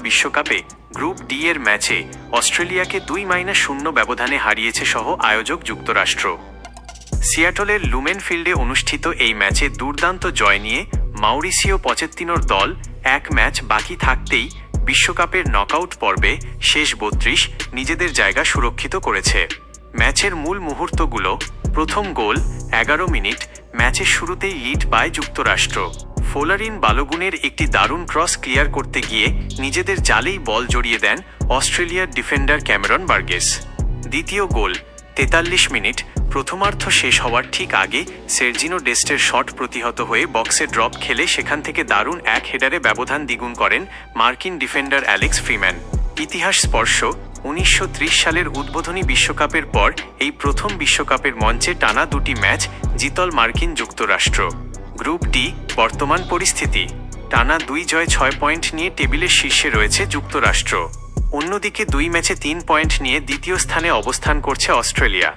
বিশ্বকাপে group D এর ম্যাচে অস্ট্রেলিয়াকে 2-0 ব্যবধানে হারিয়েছে সহ আয়োজক যুক্তরাষ্ট্র। সিয়াটলের লুমেন ফিল্ডে অনুষ্ঠিত এই ম্যাচে দুর্দান্ত জয় নিয়ে মাউরিসিও পচেত্তিনোর দল এক ম্যাচ বাকি থাকতেই বিশ্বকাপের নকআউট পর্বে শেষ 32 নিজেদের জায়গা সুরক্ষিত করেছে। ম্যাচের মূল মুহূর্তগুলো: প্রথম গোল 11 মিনিট, ম্যাচের শুরুতেই লিড পায় যুক্তরাষ্ট্র। ফোলারিন বালোগুনের একটি দারুণ ক্রস ক্লিয়ার করতে গিয়ে নিজেদের জালেই বল জড়িয়ে দেন অস্ট্রেলিয়ার ডিফেন্ডার ক্যামেরন বার্গেস। দ্বিতীয় গোল 43 মিনিট, প্রথমার্ধ শেষ হওয়ার ঠিক আগে সের্জিনো ডেস্টের শট প্রতিহত হয়ে বক্সে ড্রপ খেলে সেখান থেকে দারুণ এক হেডারে ব্যবধান দ্বিগুণ করেন মার্কিন ডিফেন্ডার অ্যালেক্স ফ্রিম্যান। ইতিহাস স্পর্শ: 1930 সালের উদ্বোধনী বিশ্বকাপের পর এই প্রথম বিশ্বকাপের মঞ্চে টানা 2টি ম্যাচ জিতল মার্কিন যুক্তরাষ্ট্র। গ্রুপ ডি বর্তমান পরিস্থিতি: টানা 2 জয় 6 পয়েন্ট নিয়ে টেবিলের শীর্ষে রয়েছে যুক্তরাষ্ট্র। অন্যদিকে 2 ম্যাচে 3 পয়েন্ট নিয়ে দ্বিতীয় স্থানে অবস্থান করছে অস্ট্রেলিয়া।